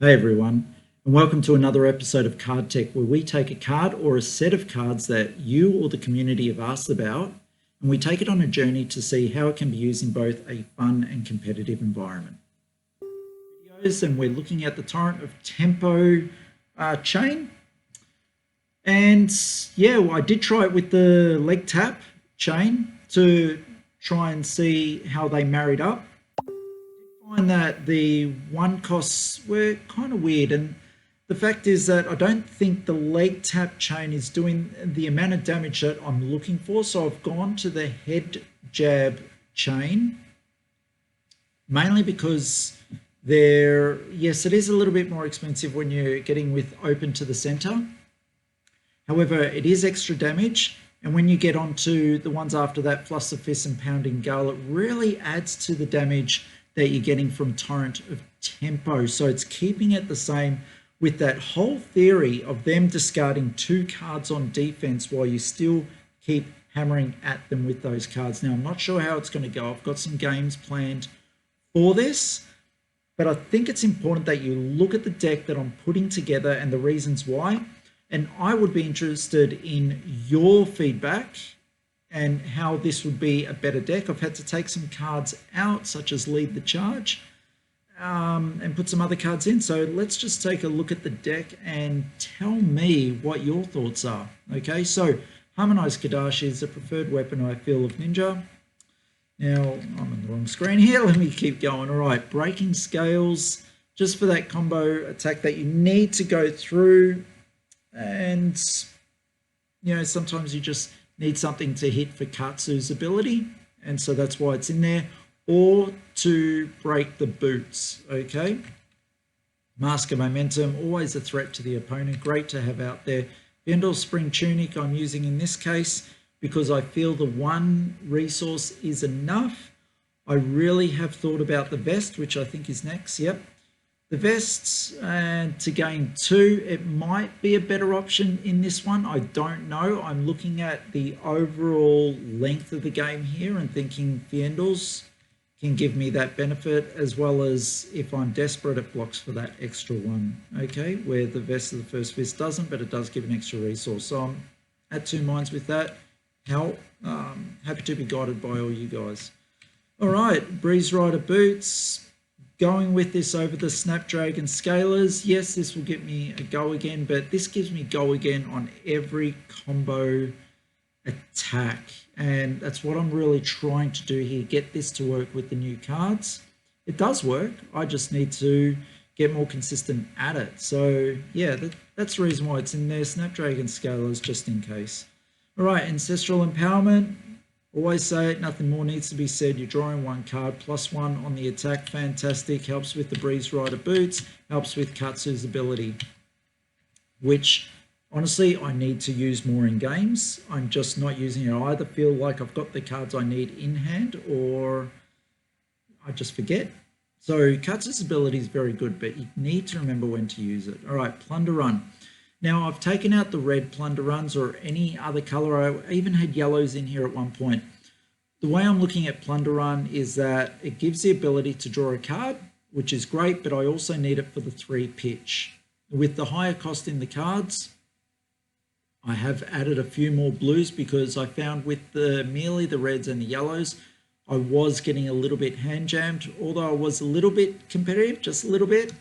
Hey everyone, and welcome to another episode of Card Tech, where we take a card or a set of cards that you or the community have asked about, and we take it on a journey to see how it can be used in both a fun and competitive environment. Videos, and we're looking at the Torrent of Tempo chain. And yeah, well, I did try it with the leg tap chain to try and see how they married up. Find that the one costs were kind of weird, and the fact is that I don't think the leg tap chain is doing the amount of damage that I'm looking for, so I've gone to the head jab chain, mainly because yes, it is a little bit more expensive when you're getting with open to the center. However, it is extra damage, and when you get onto the ones after that, Fluster Fists and Pounding Gale, it really adds to the damage that you're getting from Torrent of Tempo. So it's keeping it the same with that whole theory of them discarding 2 cards on defense while you still keep hammering at them with those cards. Now, I'm not sure how it's going to go. I've got some games planned for this, but I think it's important that you look at the deck that I'm putting together and the reasons why. And I would be interested in your feedback and how this would be a better deck. I've had to take some cards out, such as Lead the Charge, and put some other cards in. So let's just take a look at the deck and tell me what your thoughts are. Okay, so Harmonized Kadashi is the preferred weapon I feel of Ninja. Now, I'm on the wrong screen here. Let me keep going. All right, Breaking Scales, just for that combo attack that you need to go through. And, you know, sometimes you just need something to hit for Katsu's ability, and so that's why it's in there, or to break the boots. Okay, Mask of Momentum, always a threat to the opponent, great to have out there. Vendor's Spring Tunic I'm using in this case because I feel the 1 resource is enough. I really have thought about the vest, which I think is next. Yep, the vests, to gain 2, it might be a better option in this one. I don't know. I'm looking at the overall length of the game here and thinking Fiendals can give me that benefit, as well as if I'm desperate, it blocks for that extra 1. Okay, where the vest of the First Fist doesn't, but it does give an extra resource. So I'm at 2 minds with that. Happy to be guided by all you guys. All right, Breeze Rider Boots. Going with this over the Snapdragon Scalers. Yes, this will get me a go again, but this gives me go again on every combo attack. And that's what I'm really trying to do here, get this to work with the new cards. It does work. I just need to get more consistent at it. So yeah, that's the reason why it's in there. Snapdragon Scalers, just in case. All right, Ancestral Empowerment. Always say it, nothing more needs to be said. You're drawing 1 card, +1 on the attack, fantastic. Helps with the Breeze Rider Boots, helps with Katsu's ability, which honestly I need to use more in games. I'm just not using it. I either feel like I've got the cards I need in hand, or I just forget. So Katsu's ability is very good, but you need to remember when to use it. All right, Plunder Run. Now, I've taken out the red Plunder Runs or any other color. I even had yellows in here at one point. The way I'm looking at Plunder Run is that it gives the ability to draw a card, which is great, but I also need it for the 3 pitch. With the higher cost in the cards, I have added a few more blues because I found with merely the reds and the yellows, I was getting a little bit hand jammed. Although I was a little bit competitive, just a little bit,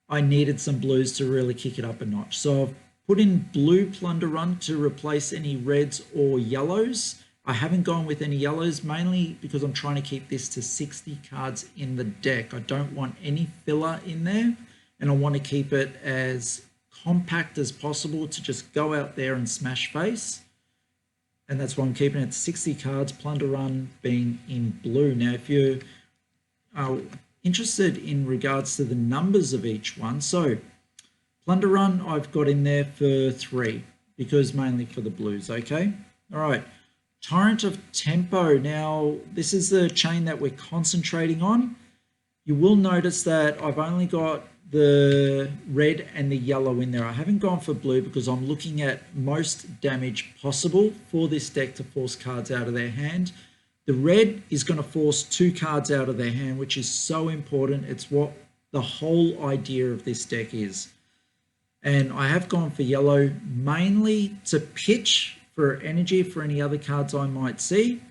I needed some blues to really kick it up a notch. So I've put in blue Plunder Run to replace any reds or yellows. I haven't gone with any yellows, mainly because I'm trying to keep this to 60 cards in the deck. I don't want any filler in there, and I want to keep it as compact as possible to just go out there and smash face. And that's why I'm keeping it to 60 cards, Plunder Run being in blue. Now, if you're interested in regards to the numbers of each one, so Plunder Run I've got in there for 3 because mainly for the blues. Okay, all right, Torrent of Tempo. Now this is the chain that we're concentrating on. You will notice that I've only got the red and the yellow in there. I haven't gone for blue because I'm looking at most damage possible for this deck to force cards out of their hand. The red is going to force 2 cards out of their hand, which is so important. It's what the whole idea of this deck is. And I have gone for yellow mainly to pitch for energy for any other cards I might see,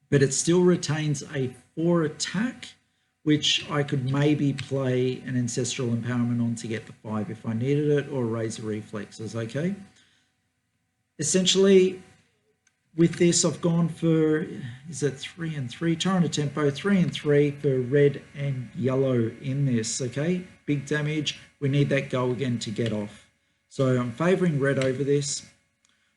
but it still retains a 4 attack, which I could maybe play an Ancestral Empowerment on to get the 5 if I needed it, or Razor Reflexes, okay? Essentially, with this, I've gone for, is it 3 and 3? Torrent of Tempo, 3 and 3 for red and yellow in this, okay? Big damage. We need that go again to get off. So I'm favouring red over this.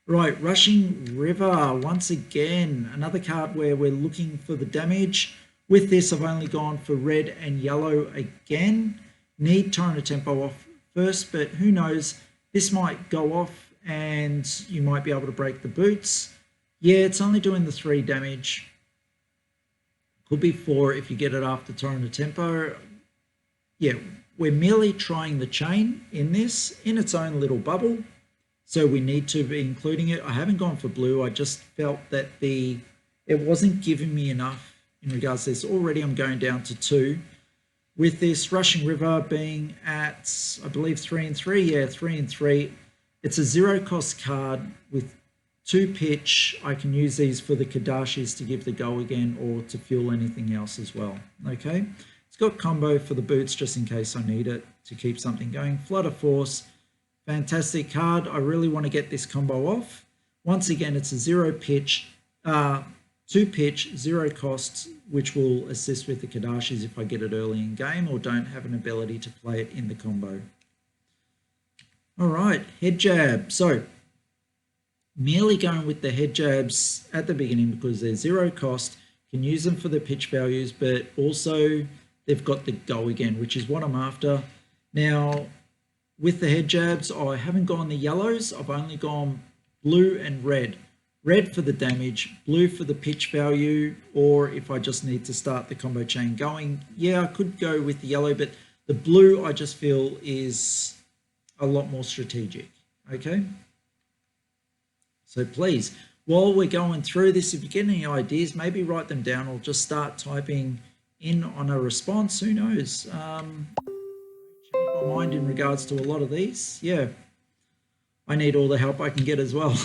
Right, Rushing River, once again, another card where we're looking for the damage. With this, I've only gone for red and yellow again. Need Torrent of Tempo off first, but who knows? This might go off and you might be able to break the boots. Yeah, it's only doing the 3 damage. Could be 4 if you get it after Torrent of Tempo. Yeah, we're merely trying the chain in this, in its own little bubble. So we need to be including it. I haven't gone for blue. I just felt that it wasn't giving me enough in regards to this. Already I'm going down to 2. With this Rushing River being at, I believe, 3 and 3. Yeah, 3 and 3. It's a 0 cost card with 2 pitch. I can use these for the Kadashis to give the go again or to fuel anything else as well. Okay. It's got combo for the boots just in case I need it to keep something going. Flutter Force, fantastic card. I really want to get this combo off. Once again, it's a 0 pitch, 2 pitch, 0 costs, which will assist with the Kadashis if I get it early in game or don't have an ability to play it in the combo. All right, head jab. So merely going with the head jabs at the beginning because they're 0 cost, can use them for the pitch values, but also they've got the go again, which is what I'm after. Now, with the head jabs, I haven't gone the yellows. I've only gone blue and red. Red for the damage, blue for the pitch value, or if I just need to start the combo chain going, yeah, I could go with the yellow, but the blue I just feel is a lot more strategic, okay? So please, while we're going through this, if you get any ideas, maybe write them down or just start typing in on a response. Who knows? Change my mind in regards to a lot of these. Yeah, I need all the help I can get as well.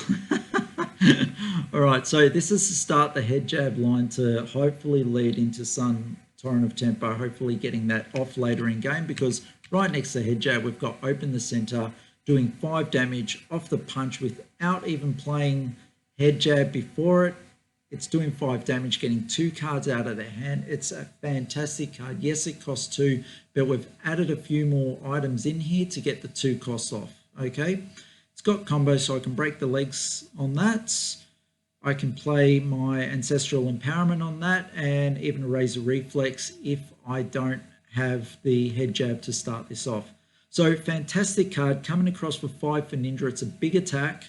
All right, so this is to start the head jab line to hopefully lead into some Torrent of Tempo, hopefully getting that off later in game, because right next to head jab, we've got Open the Center, doing 5 damage off the punch without even playing head jab before it. It's doing 5 damage, getting 2 cards out of their hand. It's a fantastic card. Yes, it costs 2, but we've added a few more items in here to get the 2 costs off, okay? It's got combos, so I can break the legs on that. I can play my Ancestral Empowerment on that, and even a Razor Reflex if I don't have the head jab to start this off. So fantastic card, coming across for 5 for Ninja. It's a big attack.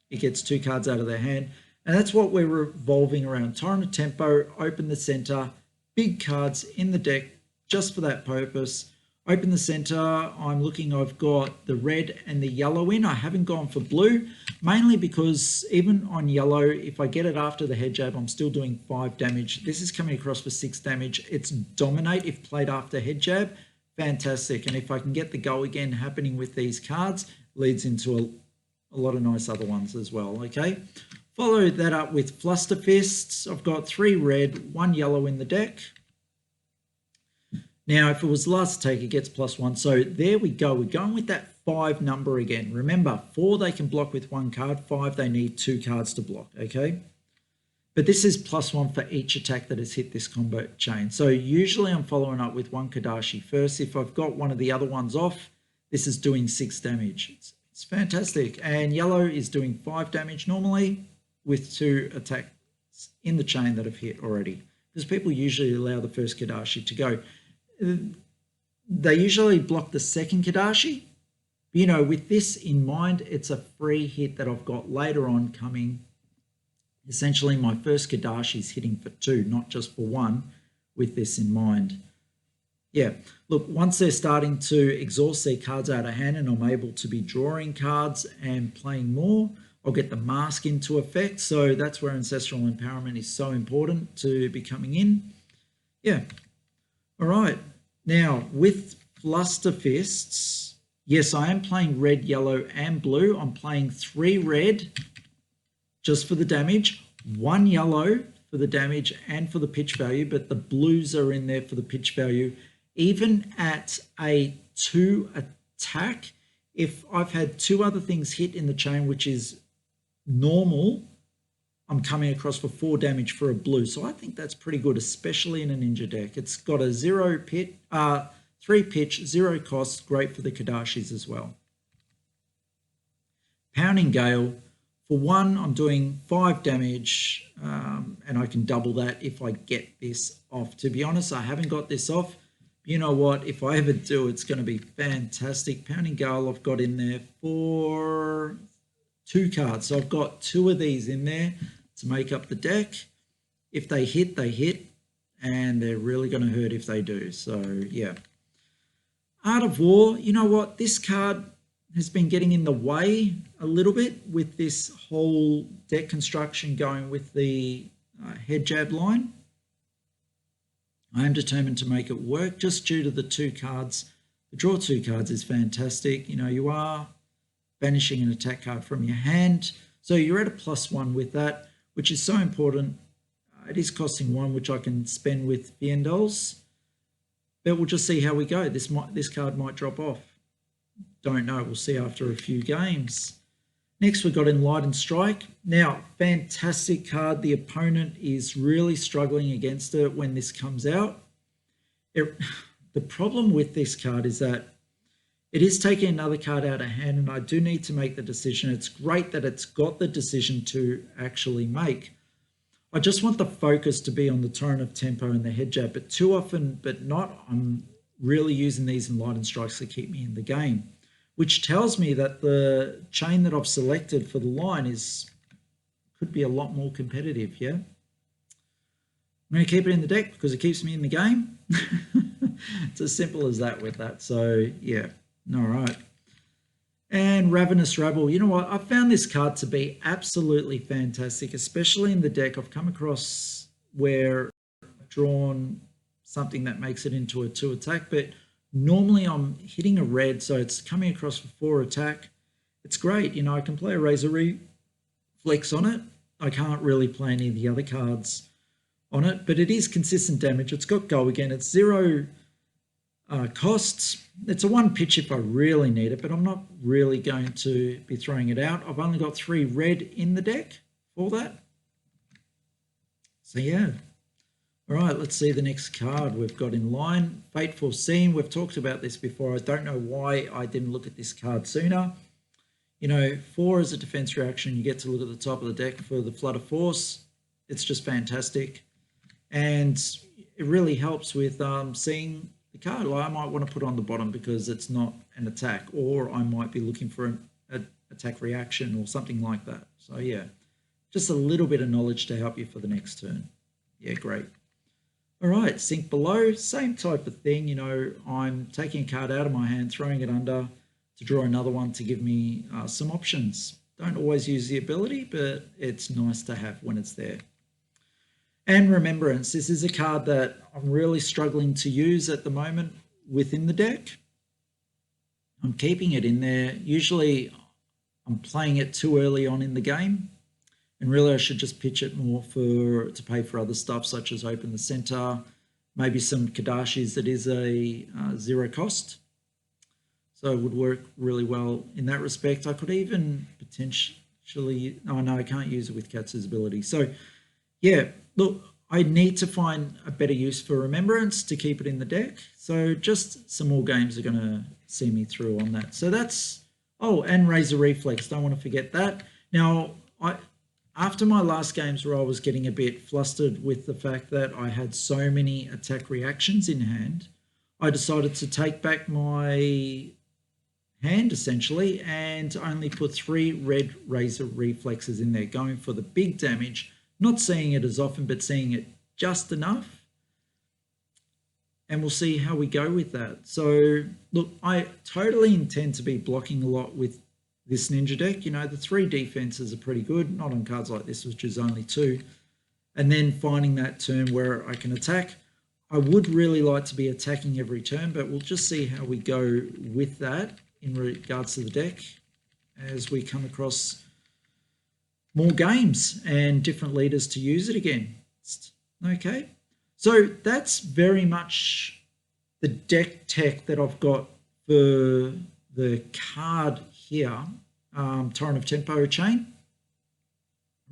It gets 2 cards out of their hand. And that's what we're revolving around. Torrent of Tempo, Open the Center, big cards in the deck just for that purpose. Open the Center, I'm looking, I've got the red and the yellow in. I haven't gone for blue, mainly because even on yellow, if I get it after the head jab, I'm still doing 5 damage. This is coming across for 6 damage. It's Dominate if played after head jab. Fantastic. And if I can get the go again happening with these cards, leads into a lot of nice other ones as well, okay? Follow that up with Fluster Fists. I've got 3 red, 1 yellow in the deck. Now, if it was last take, it gets +1. So there we go. We're going with that 5 number again. Remember, 4 they can block with 1 card. 5 they need 2 cards to block, okay? But this is +1 for each attack that has hit this combo chain. So usually I'm following up with 1 Kadashi first. If I've got one of the other ones off, this is doing 6 damage. It's fantastic. And yellow is doing 5 damage normally, with 2 attacks in the chain that have hit already. Because people usually allow the first Kadashi to go. They usually block the second Kadashi. But, you know, with this in mind, it's a free hit that I've got later on coming. Essentially, my first Kadashi is hitting for 2, not just for 1, with this in mind. Yeah, look, once they're starting to exhaust their cards out of hand and I'm able to be drawing cards and playing more, I'll get the mask into effect. So that's where Ancestral Empowerment is so important to be coming in. Yeah. All right. Now, with Fluster Fists, yes, I am playing red, yellow, and blue. I'm playing 3 red just for the damage, 1 yellow for the damage and for the pitch value, but the blues are in there for the pitch value. Even at a 2 attack, if I've had 2 other things hit in the chain, which is normal, I'm coming across for 4 damage for a blue. So I think that's pretty good, especially in a ninja deck. It's got a 3 pitch, 0 cost, great for the Kadashis as well. Pounding Gale. For 1, I'm doing 5 damage, and I can double that if I get this off. To be honest, I haven't got this off. You know what? If I ever do, it's going to be fantastic. Pounding Gale, I've got in there for 2 cards. So I've got 2 of these in there to make up the deck. If they hit, they hit, and they're really going to hurt if they do. So, yeah. Art of War, you know what? This card has been getting in the way a little bit with this whole deck construction going with the head jab line. I am determined to make it work just due to the 2 cards. The draw 2 cards is fantastic. You know, you are banishing an attack card from your hand. So you're at a +1 with that, which is so important. It is costing 1, which I can spend with Fiendals. But we'll just see how we go. This card might drop off. Don't know. We'll see after a few games. Next, we've got Enlightened Strike. Now, fantastic card. The opponent is really struggling against it when this comes out. The problem with this card is that it is taking another card out of hand, and I do need to make the decision. It's great that it's got the decision to actually make. I just want the focus to be on the Torrent of Tempo and the head jab, but too often, but not, I'm really using these Enlightened Strikes to keep me in the game, which tells me that the chain that I've selected for the line could be a lot more competitive, yeah? I'm going to keep it in the deck because it keeps me in the game. It's as simple as that with that. So, yeah, all right. And Ravenous Rebel, you know what? I found this card to be absolutely fantastic, especially in the deck. I've come across where I've drawn something that makes it into a 2 attack, but normally I'm hitting a red, so it's coming across for 4 attack. It's great. You know, I can play a Razor Reflex on it. I can't really play any of the other cards on it, but it is consistent damage. It's got go again. It's 0 costs. It's a 1 pitch if I really need it, but I'm not really going to be throwing it out. I've only got 3 red in the deck for that. So yeah. All right, let's see the next card we've got in line. Fateful Scene. We've talked about this before. I don't know why I didn't look at this card sooner. You know, 4 is a defense reaction. You get to look at the top of the deck for the Flutter Force. It's just fantastic. And it really helps with seeing the card. Like, I might want to put it on the bottom because it's not an attack, or I might be looking for an attack reaction or something like that. So yeah, just a little bit of knowledge to help you for the next turn. Yeah, great. All right, Sink Below, same type of thing. You know, I'm taking a card out of my hand, throwing it under to draw another one to give me some options. Don't always use the ability, but it's nice to have when it's there. And Remembrance, this is a card that I'm really struggling to use at the moment within the deck. I'm keeping it in there. Usually I'm playing it too early on in the game, and really I should just pitch it more to pay for other stuff such as open the center, maybe some Kadashis that is a 0 cost. So it would work really well in that respect. I could even potentially, oh no, I can't use it with Katsu's ability. So yeah, look, I need to find a better use for Remembrance to keep it in the deck. So just some more games are going to see me through on that. So that's, oh, and Razor Reflex, don't want to forget that. Now, after my last games where I was getting a bit flustered with the fact that I had so many attack reactions in hand, I decided to take back my hand essentially and only put 3 red Razor Reflexes in there, going for the big damage. Not seeing it as often, but seeing it just enough. And we'll see how we go with that. So, look, I totally intend to be blocking a lot with this ninja deck. You know, the 3 defenses are pretty good, not on cards like this, which is only 2. And then finding that turn where I can attack. I would really like to be attacking every turn, but we'll just see how we go with that in regards to the deck as we come across more games and different leaders to use it against. Okay, so that's very much the deck tech that I've got for the card here, Torrent of Tempo chain.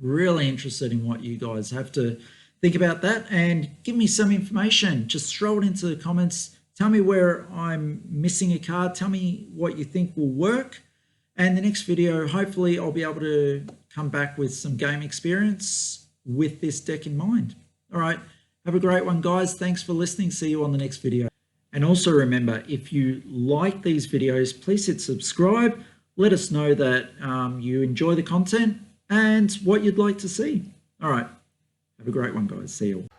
Really interested in what you guys have to think about that, and give me some information. Just throw it into the comments. Tell me where I'm missing a card. Tell me what you think will work. And the next video, hopefully I'll be able to come back with some game experience with this deck in mind. All right, have a great one, guys. Thanks for listening. See you on the next video. And also remember, if you like these videos, please hit subscribe. Let us know that you enjoy the content and what you'd like to see. All right, have a great one, guys. See you all.